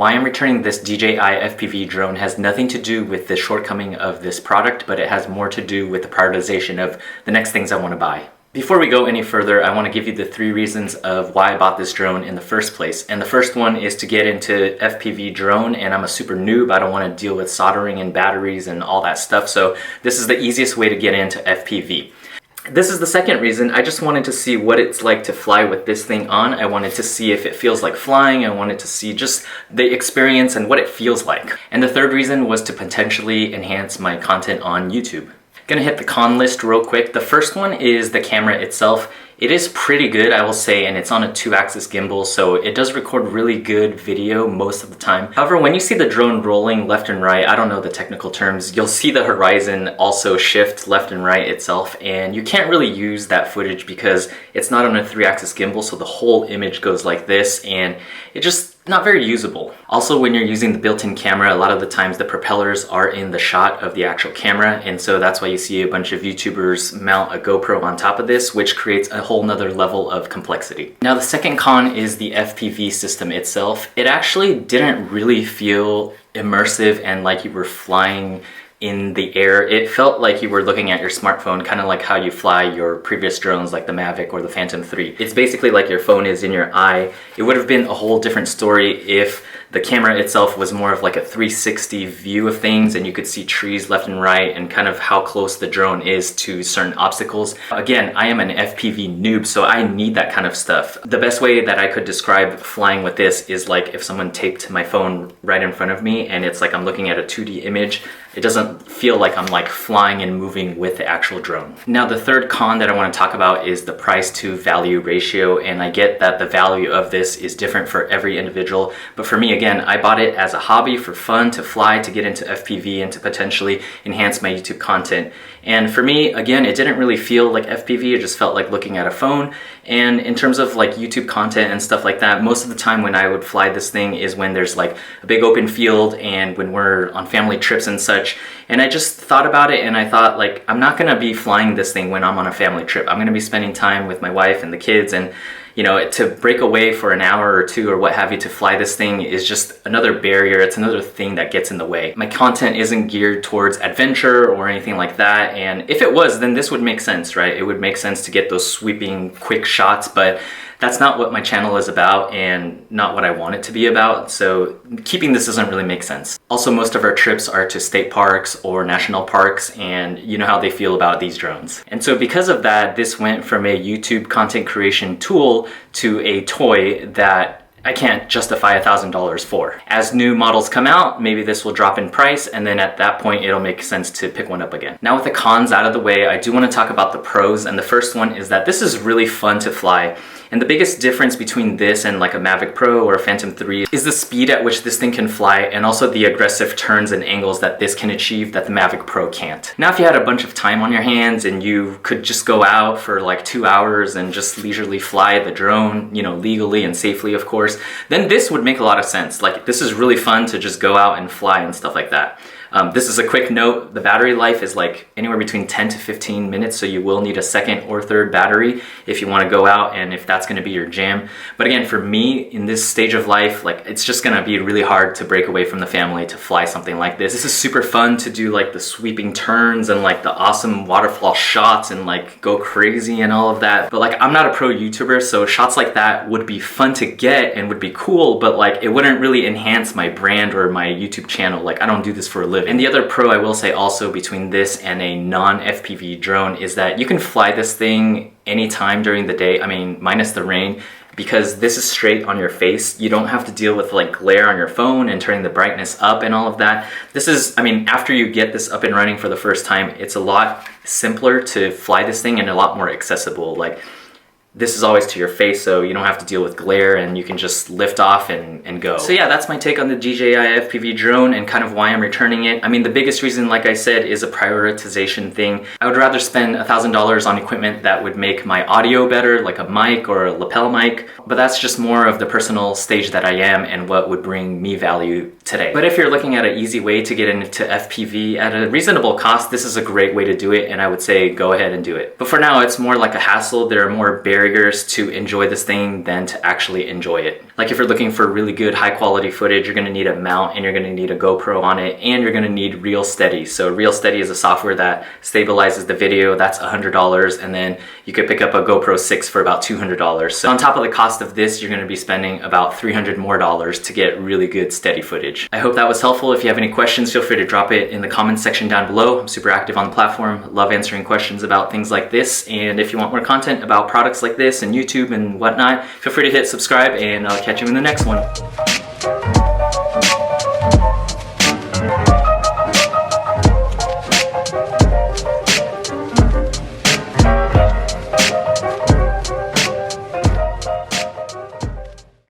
Why I'm returning this DJI FPV drone has nothing to do with the shortcoming of this product, but it has more to do with the prioritization of the next things I want to buy. Before we go any further, I want to give you the 3 reasons of why I bought this drone in the first place. And the first one is to get into FPV drone, and I'm a super noob. I don't want to deal with soldering and batteries and all that stuff, so this is the easiest way to get into FPV. This is the second reason. I just wanted to see what it's like to fly with this thing on. I wanted to see if it feels like flying. I wanted to see just the experience and what it feels like. And the third reason was to potentially enhance my content on YouTube. Gonna hit the con list real quick. The first one is the camera itself. It is pretty good, I will say, and it's on a 2-axis gimbal, so it does record really good video most of the time. However, when you see the drone rolling left and right, I don't know the technical terms, you'll see the horizon also shift left and right itself, and you can't really use that footage because it's not on a 3-axis gimbal, so the whole image goes like this, and it just not very usable. Also, when you're using the built-in camera, a lot of the times the propellers are in the shot of the actual camera, and so that's why you see a bunch of YouTubers mount a GoPro on top of this, which creates a whole nother level of complexity. Now, the second con is the FPV system itself. It actually didn't really feel immersive and like you were flying in the air. It felt like you were looking at your smartphone, kind of like how you fly your previous drones like the Mavic or the Phantom 3. It's basically like your phone is in your eye. It would have been a whole different story if the camera itself was more of like a 360 view of things and you could see trees left and right and kind of how close the drone is to certain obstacles. Again, I am an FPV noob, so I need that kind of stuff. The best way that I could describe flying with this is like if someone taped my phone right in front of me and it's like I'm looking at a 2D image. It doesn't feel like I'm like flying and moving with the actual drone. Now, the third con that I want to talk about is the price to value ratio, and I get that the value of this is different for every individual, but for me, again, I bought it as a hobby for fun, to fly, to get into FPV, and to potentially enhance my YouTube content. And for me, again, it didn't really feel like FPV, it just felt like looking at a phone. And in terms of like YouTube content and stuff like that, most of the time when I would fly this thing is when there's like a big open field and when we're on family trips and such. And I just thought about it and I thought, like, I'm not gonna be flying this thing when I'm on a family trip. I'm gonna be spending time with my wife and the kids, and you know, to break away for an hour or two or what have you to fly this thing is just another barrier. It's another thing that gets in the way. My content isn't geared towards adventure or anything like that, and if it was, then this would make sense, right? It would make sense to get those sweeping quick shots, but that's not what my channel is about and not what I want it to be about, so keeping this doesn't really make sense. Also, most of our trips are to state parks or national parks, and you know how they feel about these drones. And so because of that, this went from a YouTube content creation tool to a toy that I can't justify $1,000 for. As new models come out, maybe this will drop in price, and then at that point it'll make sense to pick one up again. Now, with the cons out of the way, I do want to talk about the pros, and the first one is that this is really fun to fly. And the biggest difference between this and like a Mavic Pro or a Phantom 3 is the speed at which this thing can fly, and also the aggressive turns and angles that this can achieve that the Mavic Pro can't. Now, if you had a bunch of time on your hands and you could just go out for like 2 hours and just leisurely fly the drone, you know, legally and safely, of course, then this would make a lot of sense. Like, this is really fun to just go out and fly and stuff like that. This is a quick note. The battery life is like anywhere between 10 to 15 minutes, so you will need a second or third battery if you want to go out and if that's going to be your jam. But again, for me, in this stage of life, like, it's just going to be really hard to break away from the family to fly something like this. This is super fun to do, like the sweeping turns and like the awesome waterfall shots and like go crazy and all of that. But like, I'm not a pro YouTuber, so shots like that would be fun to get and would be cool, but like, it wouldn't really enhance my brand or my YouTube channel. Like, I don't do this for a living. And the other pro I will say also between this and a non-FPV drone is that you can fly this thing anytime during the day, I mean, minus the rain, because this is straight on your face. You don't have to deal with like glare on your phone and turning the brightness up and all of that. This is, I mean, after you get this up and running for the first time, it's a lot simpler to fly this thing and a lot more accessible. Like, this is always to your face, so you don't have to deal with glare and you can just lift off and go. So yeah, that's my take on the DJI FPV drone and kind of why I'm returning it. I mean, the biggest reason, like I said, is a prioritization thing. I would rather spend $1,000 on equipment that would make my audio better, like a mic or a lapel mic, but that's just more of the personal stage that I am and what would bring me value today. But if you're looking at an easy way to get into FPV at a reasonable cost, this is a great way to do it, and I would say go ahead and do it. But for now, it's more like a hassle. There are more barriers to enjoy this thing than to actually enjoy it. Like if you're looking for really good high quality footage, you're gonna need a mount and you're gonna need a GoPro on it, and you're gonna need Real Steady. So Real Steady is a software that stabilizes the video. That's $100, and then you could pick up a GoPro 6 for about $200. So on top of the cost of this, you're gonna be spending about $300 more to get really good steady footage. I hope that was helpful. If you have any questions, feel free to drop it in the comments section down below. I'm super active on the platform, love answering questions about things like this. And if you want more content about products like this and YouTube and whatnot, feel free to hit subscribe, and I'll catch you in the next one.